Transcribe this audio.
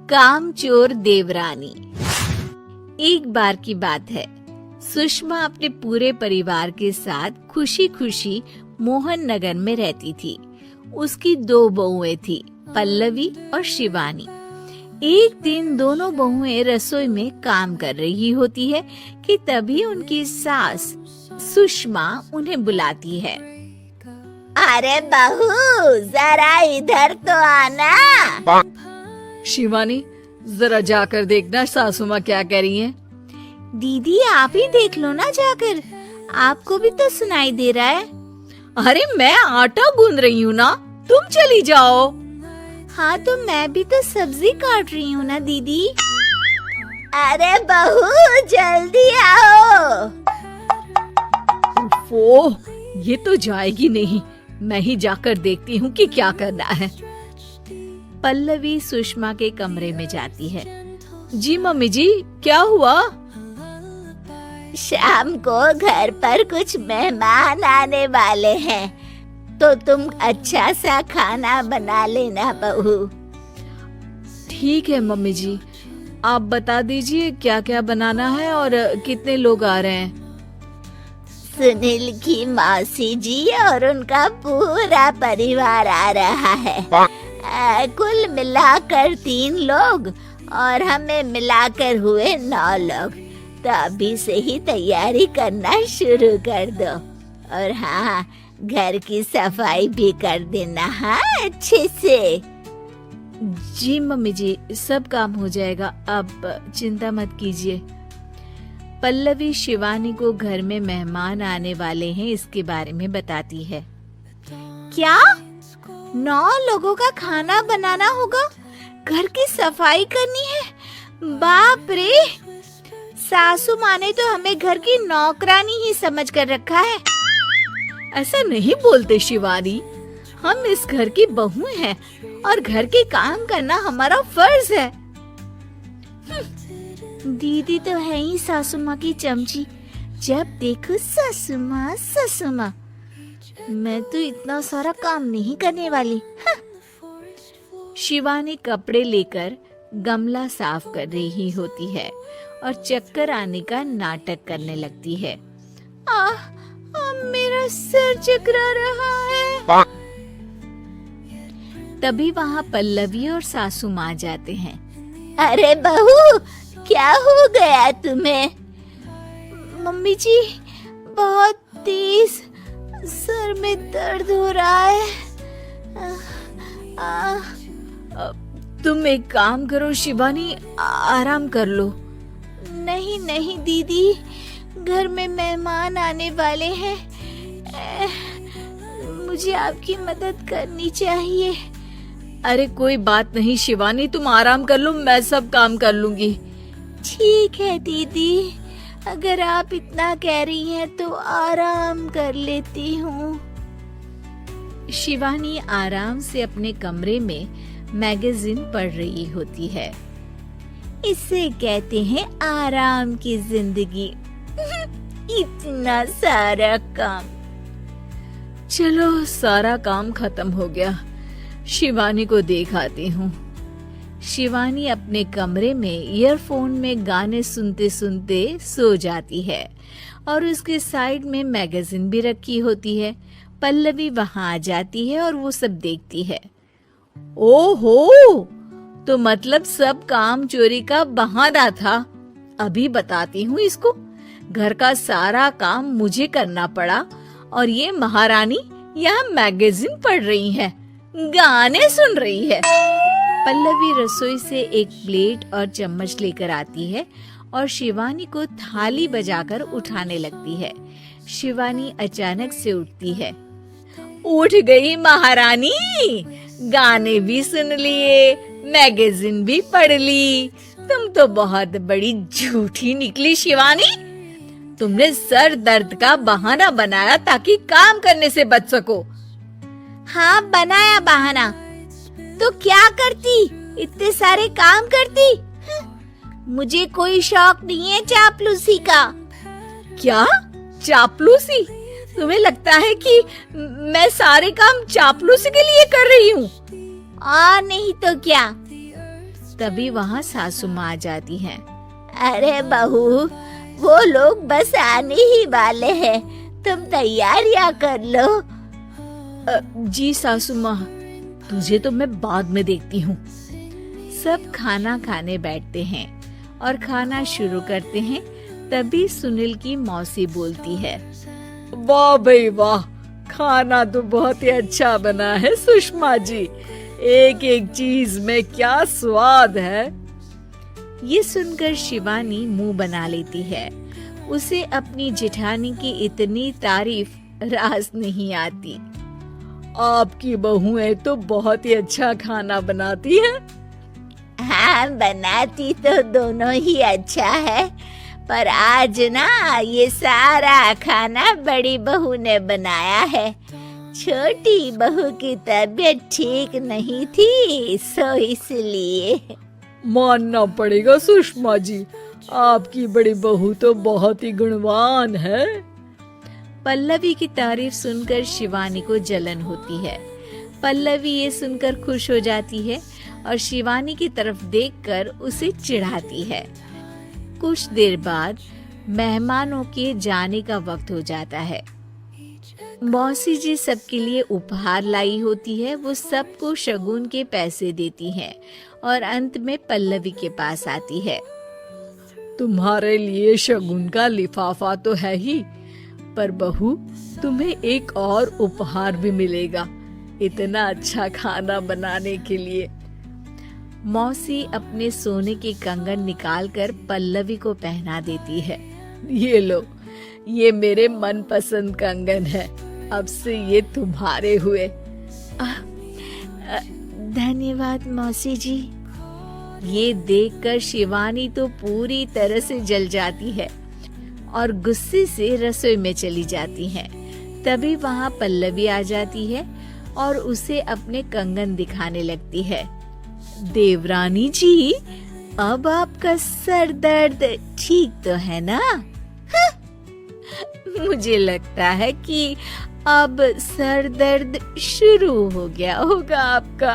कामचोर देवरानी। एक बार की बात है, सुषमा अपने पूरे परिवार के साथ खुशी खुशी मोहन नगर में रहती थी। उसकी 2 बहुएं थी, पल्लवी और शिवानी। एक दिन दोनों बहुएं रसोई में काम कर रही होती है कि तभी उनकी सास सुषमा उन्हें बुलाती है। अरे बहू, जरा इधर तो आना। शिवानी, जरा जाकर देखना सासू माँ क्या कह रही हैं। दीदी आप ही देख लो ना जाकर, आपको भी तो सुनाई दे रहा है। अरे मैं आटा गूंद रही हूँ ना, तुम चली जाओ। हाँ तो मैं भी तो सब्जी काट रही हूँ ना दीदी। अरे बहू, जल्दी आओ। ओह, ये तो जाएगी नहीं। मैं ही जाकर देखती हूँ कि क्या करना है। पल्लवी सुषमा के कमरे में जाती है। जी मम्मी जी, क्या हुआ? शाम को घर पर कुछ मेहमान आने वाले हैं, तो तुम अच्छा सा खाना बना लेना बहू। ठीक है मम्मी जी, आप बता दीजिए क्या क्या बनाना है और कितने लोग आ रहे हैं। सुनील की मौसी जी और उनका पूरा परिवार आ रहा है। कुल मिलाकर 3 लोग और हमें मिलाकर हुए 9 लोग। तो अभी से ही तैयारी करना शुरू कर दो। और हाँ, घर की सफाई भी कर देना, हाँ, अच्छे से। जी मम्मी जी, सब काम हो जाएगा, आप चिंता मत कीजिए। पल्लवी शिवानी को घर में मेहमान आने वाले हैं इसके बारे में बताती है। क्या 9 लोगों का खाना बनाना होगा, घर की सफाई करनी है? बाप रे, सासू माँ ने तो हमें घर की नौकरानी ही समझ कर रखा है। ऐसा नहीं बोलते शिवानी, हम इस घर की बहू हैं और घर के काम करना हमारा फर्ज है। दीदी तो है ही सासू माँ की चमची, जब देखो सासू माँ सासू माँ। मैं तो इतना सारा काम नहीं करने वाली। शिवानी कपड़े लेकर गमला साफ कर रही होती है और चक्कर आने का नाटक करने लगती है। मेरा सिर चकरा रहा है। तभी वहाँ पल्लवी और सासू माँ जाते हैं। अरे बहू, क्या हो गया तुम्हें? मम्मी जी, बहुत तेज सर में दर्द हो रहा है। तुम एक काम करो शिवानी, आराम कर लो। नहीं नहीं दीदी, घर में मेहमान आने वाले हैं, मुझे आपकी मदद करनी चाहिए। अरे कोई बात नहीं शिवानी, तुम आराम कर लो, मैं सब काम कर लूंगी। ठीक है दीदी, अगर आप इतना कह रही हैं तो आराम कर लेती हूँ। शिवानी आराम से अपने कमरे में मैगजीन पढ़ रही होती है। इसे कहते हैं आराम की जिंदगी। इतना सारा काम। चलो, सारा काम खत्म हो गया, शिवानी को देख आती हूँ। शिवानी अपने कमरे में ईयरफोन में गाने सुनते सुनते सो जाती है और उसके साइड में मैगजीन भी रखी होती है। पल्लवी वहां आ जाती है और वो सब देखती है। ओहो, तो मतलब सब काम चोरी का बहाना था। अभी बताती हूँ इसको। घर का सारा काम मुझे करना पड़ा और ये महारानी यहाँ मैगजीन पढ़ रही है, गाने सुन रही है। पल्लवी रसोई से एक प्लेट और चम्मच लेकर आती है और शिवानी को थाली बजाकर उठाने लगती है। शिवानी अचानक से उठती है। उठ गई महारानी, गाने भी सुन लिए, मैगजीन भी पढ़ ली। तुम तो बहुत बड़ी झूठी निकली शिवानी। तुमने सर दर्द का बहाना बनाया ताकि काम करने से बच सको। हाँ, बनाया बहाना, तो क्या करती, इतने सारे काम करती। मुझे कोई शौक नहीं है चापलूसी का। क्या चापलूसी? तुम्हें लगता है कि मैं सारे काम चापलूसी के लिए कर रही हूँ? नहीं तो क्या। तभी वहाँ सासू माँ आ जाती हैं। अरे बहू, वो लोग बस आने ही वाले हैं, तुम तैयारियां कर लो। जी सासू माँ, तुझे तो मैं बाद में देखती हूँ। सब खाना खाने बैठते हैं और खाना शुरू करते हैं। तभी सुनील की मौसी बोलती है, वाह भाई वाह, खाना तो बहुत ही अच्छा बना है सुषमा जी, एक एक चीज में क्या स्वाद है। ये सुनकर शिवानी मुंह बना लेती है। उसे अपनी जेठानी की इतनी तारीफ रास नहीं आती। आपकी बहुएं तो बहुत ही अच्छा खाना बनाती हैं। हाँ, बनाती तो दोनों ही अच्छा है, पर आज ना ये सारा खाना बड़ी बहू ने बनाया है। छोटी बहू की तबीयत ठीक नहीं थी, सो इसलिए। मानना पड़ेगा सुषमा जी, आपकी बड़ी बहू तो बहुत ही गुणवान है। पल्लवी की तारीफ सुनकर शिवानी को जलन होती है। पल्लवी ये सुनकर खुश हो जाती है और शिवानी की तरफ देखकर उसे चिढ़ाती है। कुछ देर बाद मेहमानों के जाने का वक्त हो जाता है। मौसी जी सबके लिए उपहार लाई होती है। वो सबको शगुन के पैसे देती हैं और अंत में पल्लवी के पास आती है। तुम्हारे लिए शगुन का लिफाफा तो है ही, पर बहू तुम्हें एक और उपहार भी मिलेगा, इतना अच्छा खाना बनाने के लिए। मौसी अपने सोने के कंगन निकालकर पल्लवी को पहना देती है। ये लो, ये मेरे मनपसंद कंगन है, अब से ये तुम्हारे हुए। धन्यवाद मौसी जी। ये देखकर शिवानी तो पूरी तरह से जल जाती है और गुस्से से रसोई में चली जाती है। तभी वहाँ पल्लवी आ जाती है और उसे अपने कंगन दिखाने लगती है। देवरानी जी, अब आपका सर दर्द ठीक तो है ना? मुझे लगता है कि अब सर दर्द शुरू हो गया होगा आपका।